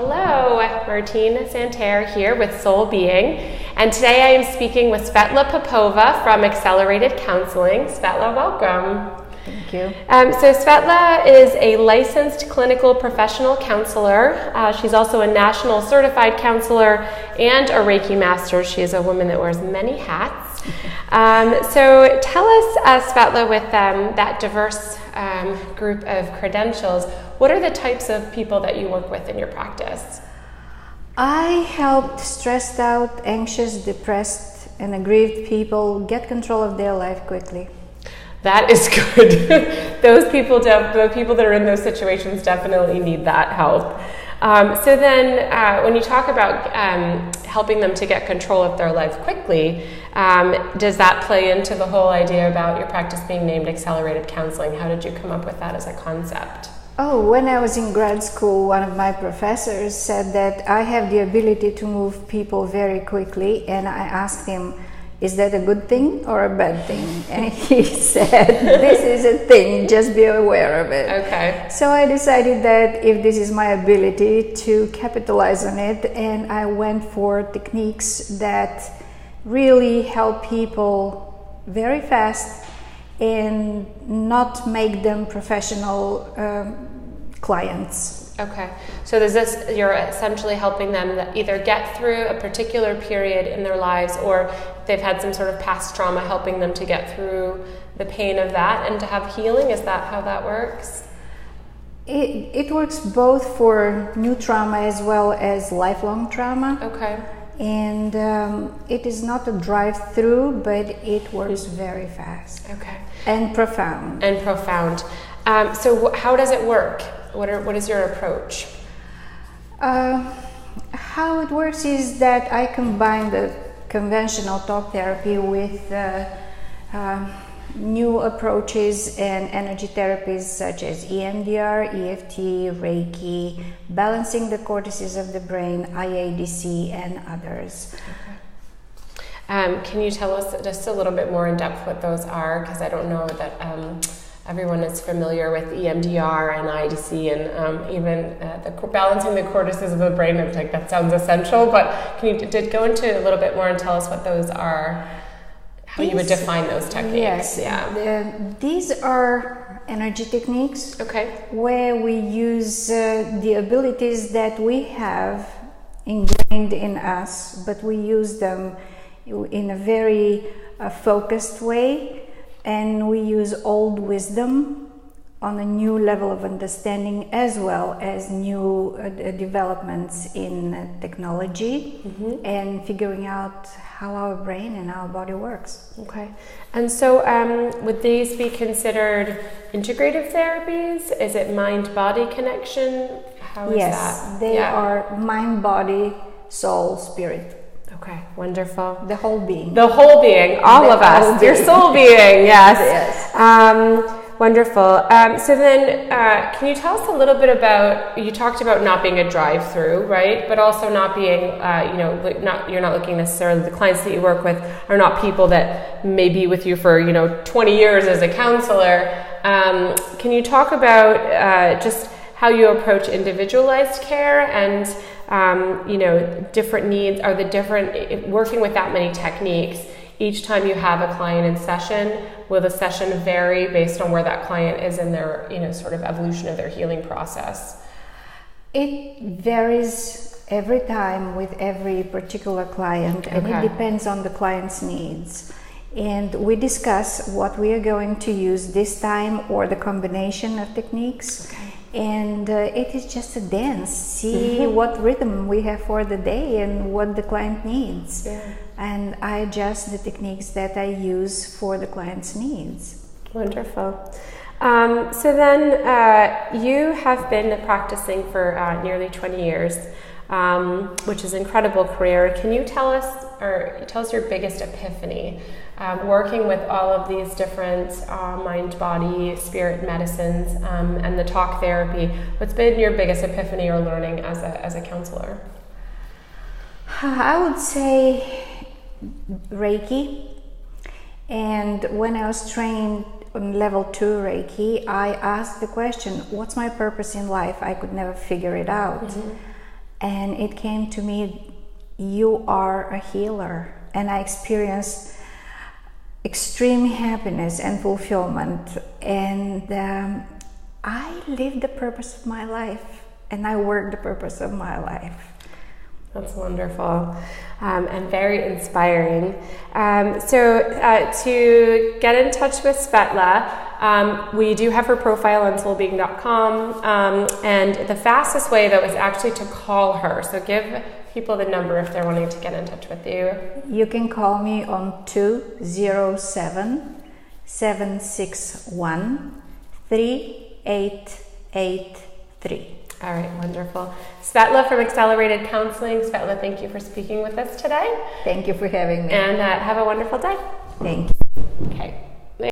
Hello, Marteen Santerre here with Soul Being, and today I am speaking with Svetla Popova from Accelerated Counseling. Svetla, welcome. Thank you. So Svetla is a licensed clinical professional counselor. She's also a national certified counselor and a Reiki master. She is a woman that wears many hats. So tell us, Svetla, with that diverse group of credentials, what are the types of people that you work with in your practice? I helped stressed out, anxious, depressed, and aggrieved people get control of their life quickly. That is good. Those people, the people that are in those situations definitely need that help. So then when you talk about helping them to get control of their life quickly, does that play into the whole idea about your practice being named Accelerated Counseling? How did you come up with that as a concept? Oh, when I was in grad school, one of my professors said that I have the ability to move people very quickly, and I asked him, is that a good thing or a bad thing? And he said, this is a thing, just be aware of it. Okay. So I decided that if this is my ability, to capitalize on it, and I went for techniques that really help people very fast and not make them professional clients. Okay, so you're essentially helping them either get through a particular period in their lives, or they've had some sort of past trauma, helping them to get through the pain of that and to have healing. Is that how that works? It works both for new trauma as well as lifelong trauma. Okay. And it is not a drive-through, but it works very fast. Okay. And profound. And profound. So how does it work? What is your approach? How it works is that I combine the conventional talk therapy with new approaches and energy therapies such as EMDR, EFT, Reiki, balancing the cortices of the brain, IADC, and others. Okay. Can you tell us just a little bit more in depth what those are? Because I don't know that everyone is familiar with EMDR and IADC, and even balancing the cortices of the brain. It's like that sounds essential, but can you go into a little bit more and tell us what those are? How you would define those techniques? Yes, yeah. These are energy techniques. Okay. Where we use the abilities that we have ingrained in us, but we use them in a very focused way, and we use old wisdom on a new level of understanding, as well as new developments in technology, and figuring out how our brain and our body works. Okay. And so would these be considered integrative therapies? Is it mind-body connection? How is that? Yes, they are mind, body, soul, spirit. Okay, wonderful. The whole being. The whole being, all of us. Your soul being, yes. Yes. Wonderful. So then, can you tell us a little bit about, you talked about not being a drive-through, right? But also not being, you're not looking necessarily, the clients that you work with are not people that may be with you for, 20 years as a counselor. Can you talk about just how you approach individualized care and, different needs, are the different, working with that many techniques, each time you have a client in session, will the session vary based on where that client is in their, sort of evolution of their healing process? It varies every time with every particular client, and it depends on the client's needs. And we discuss what we are going to use this time, or the combination of techniques. Okay. And it is just a dance. See what rhythm we have for the day and what the client needs. Yeah. And I adjust the techniques that I use for the client's needs. Wonderful. So then you have been practicing for nearly 20 years, which is an incredible career. Can you tell us your biggest epiphany? Working with all of these different mind, body, spirit medicines, and the talk therapy, what's been your biggest epiphany or learning as a counselor? I would say Reiki. And when I was trained on level 2 Reiki, I asked the question, what's my purpose in life? I could never figure it out. and it came to me, you are a healer. And I experienced extreme happiness and fulfillment, and I lived the purpose of my life, and I worked the purpose of my life. That's wonderful, and very inspiring. So to get in touch with Svetla, we do have her profile on soulbeing.com, and the fastest way though is actually to call her. So give people the number if they're wanting to get in touch with you. You can call me on 207-761-3883. All right, wonderful. Svetla from Accelerated Counseling. Svetla, thank you for speaking with us today. Thank you for having me. And have a wonderful day. Thank you. Okay.